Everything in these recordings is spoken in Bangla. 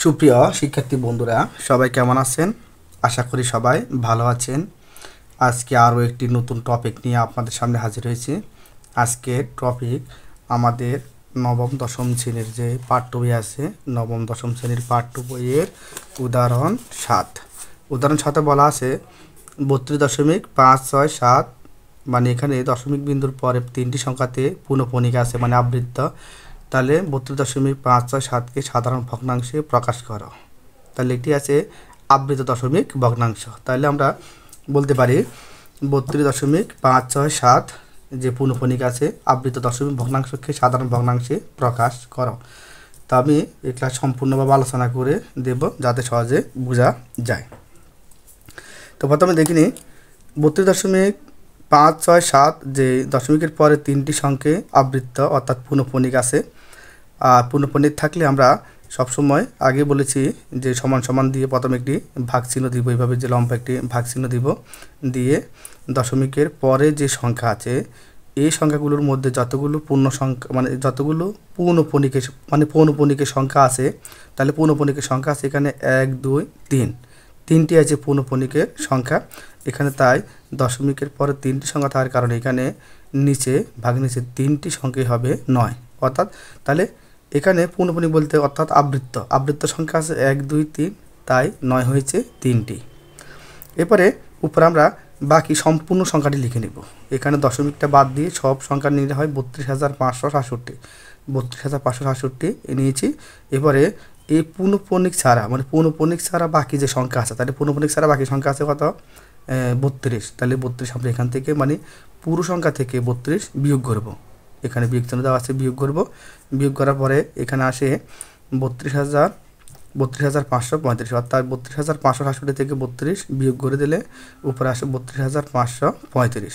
সুপ্রিয় শিক্ষার্থী বন্ধুরা, সবাই কেমন আছেন? আশা করি সবাই ভালো আছেন। আজকে আরও একটি নতুন টপিক নিয়ে আপনাদের সামনে হাজির হয়েছি। আজকের টপিক আমাদের নবম দশম শ্রেণীর যে পাঠ্য বই আছে, নবম দশম শ্রেণীর পাঠ্য বইয়ের উদাহরণ 7। উদাহরণ 7-এ বলা আছে 32.567, মানে এখানে দশমিক বিন্দুর পরে তিনটি সংখ্যাতে পুনঃপণিক আছে, মানে আবৃত্ত। তাহলে 32.567কে সাধারণ ভগ্নাংশে প্রকাশ করো। তাহলে এটি আছে আবৃত দশমিক ভগ্নাংশ। তাহলে আমরা বলতে পারি 32.567 যে পুনঃপণিক আছে আবৃত দশমিক ভগ্নাংশকে সাধারণ ভগ্নাংশে প্রকাশ করো। তা আমি এটা সম্পূর্ণভাবে আলোচনা করে দেব যাতে সহজে বোঝা যায়। তো প্রথমে দেখিনি 32.567 যে দশমিকের পরে তিনটি সংখ্যে আবৃত্ত অর্থাৎ পুনঃপণিক আছে। আর পুনঃপণিক থাকলে আমরা সবসময় আগে বলেছি যে সমান সমান দিয়ে প্রথমে একটি ভাগ চিহ্ন দিব, এইভাবে যে লম্বা একটি ভাগ চিহ্ন দিব, দিয়ে দশমিকের পরে যে সংখ্যা আছে এই সংখ্যাগুলোর মধ্যে যতগুলো পূর্ণ সংখ্যা মানে যতগুলো পৌনঃপণিকের সংখ্যা আছে, তাহলে পৌনঃপণিকের সংখ্যা আছে এখানে 1 2 3, তিনটি আছে পৌনঃপণিকের সংখ্যা এখানে। তাই দশমিকের পরে তিনটি সংখ্যা থাকার কারণে এখানে নিচে তিনটি সংখ্যাই হবে 9। অর্থাৎ তাহলে এখানে পৌনঃপণিক বলতে অর্থাৎ আবৃত্ত সংখ্যা আছে 1 2 3, তাই 9 হয়েছে 3টি। এরপরে উপরে আমরা বাকি সম্পূর্ণ সংখ্যাটি লিখে নেব। এখানে দশমিকটা বাদ দিয়ে সব সংখ্যা নিলে হয় 32,567। 32,567 নিয়েছি। এবারে এই পৌনঃপণিক ছাড়া মানে পৌনঃপণিক ছাড়া বাকি যে সংখ্যা আছে, তাহলে পৌনঃপণিক ছাড়া বাকি সংখ্যা আছে কত? 32। তাহলে 32 আমরা এখান থেকে মানে পুরো সংখ্যা থেকে 32 বিয়োগ করব। এখানে বিয়োগ চিহ্ন দেওয়া আছে, বিয়োগ করব। বিয়োগ করার পরে এখানে আসে 32,535, অর্থাৎ 32,567 থেকে 32 বিয়োগ করে দিলে উপরে আসে 32,535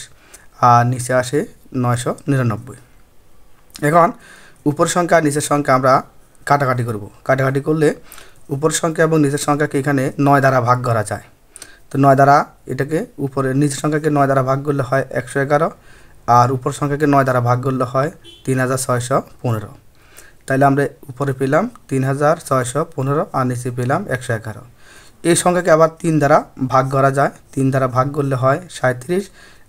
আর নিচে আসে 999। এখন উপর সংখ্যা আর নিচের সংখ্যা আমরা কাটাকাটি করব। কাটাকাটি করলে উপর সংখ্যা এবং নিচের সংখ্যাকে এখানে 9 দ্বারা ভাগ করা যায়। তো 9 দ্বারা এটাকে উপরে নিচের সংখ্যাকে 9 দ্বারা ভাগ করলে হয় 111, আর উপর সংখ্যাকে 9 দ্বারা ভাগ করলে হয় 3615। তাহলে আমরা উপরে পেলাম 3615 আর নিচে পেলাম 111। এই সংখ্যাকে আবার 3 দ্বারা ভাগ করা যায়। 3 দ্বারা ভাগ করলে হয় 37,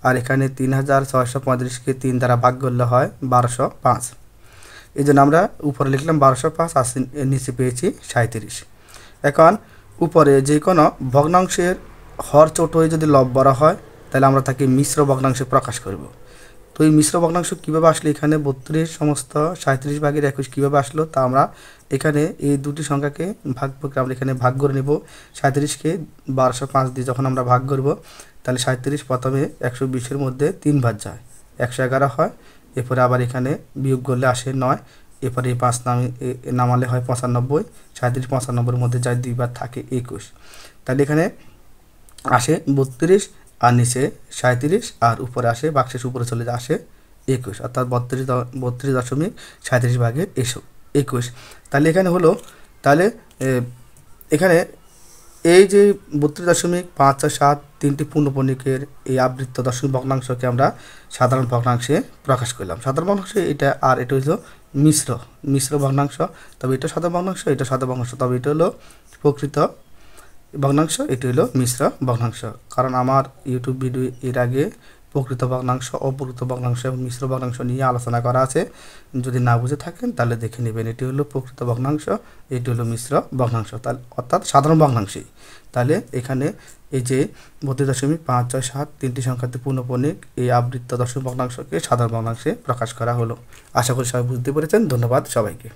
আর এখানে 3635কে 3 দ্বারা ভাগ করলে হয় 1205। এই জন্য আমরা উপরে লিখলাম 1205 আর নিচে পেয়েছি 37। এখন উপরে যে কোনো ভগ্নাংশের হর ছোট হয়ে যদি লব বড় হয় তাহলে আমরা তাকে মিশ্র ভগ্নাংশে প্রকাশ করব। তো এই মিশ্র ভগ্নাংশ কীভাবে আসলো? এখানে 32 সমস্ত 37 ভাগের 21 কীভাবে আসলো তা আমরা এখানে এই দুটি সংখ্যাকে ভাগ করে আমরা এখানে ভাগ করে নেব। 37কে 1205 দিয়ে যখন আমরা ভাগ করব তাহলে 37 প্রথমে 120-এর মধ্যে 3 বার যায়, 111 হয়। এরপরে আবার এখানে বিয়োগ করলে আসে 9, এরপরে এই 5 নামালে হয় 95। 37 95-এর মধ্যে যায় 2 বার থাকে 21। তাহলে এখানে আসে 32 আর নিচে 37 আর উপরে আসে বাক্সের উপরে চলে আসে 21, অর্থাৎ 32.37 ভাগের 21। তাহলে এখানে হলো, তাহলে এখানে এই যে 32.567 তিনটি পূর্ণপণিকের এই আবৃত্ত দশমিক ভগ্নাংশকে আমরা সাধারণ ভগ্নাংশে প্রকাশ করলাম। সাধারণ ভগ্নাংশ এটা, আর এটা হলো মিশ্র ভগ্নাংশ। তবে এটা সাধারণ ভগ্নাংশ, এটা সাধারণ ভগ্নাংশ, তবে এটা হলো প্রকৃত ভগ্নাংশ, এটি হলো মিশ্র ভগ্নাংশ। কারণ আমার ইউটিউব ভিডিও এর আগে প্রকৃত ভগ্নাংশ, অপ্রকৃত ভগ্নাংশ এবং মিশ্র ভগ্নাংশ নিয়ে আলোচনা করা আছে। যদি না বুঝে থাকেন তাহলে দেখে নেবেন। এটি হলো প্রকৃত ভগ্নাংশ, এটি হলো মিশ্র ভগ্নাংশ, তাহলে অর্থাৎ সাধারণ ভগ্নাংশই। তাহলে এখানে এই যে 32.567 তিনটি সংখ্যাতে পূর্ণপণিক এই আবৃত্ত দশমিক ভগ্নাংশকে সাধারণ ভগ্নাংশে প্রকাশ করা হলো। আশা করি সবাই বুঝতে পেরেছেন। ধন্যবাদ সবাইকে।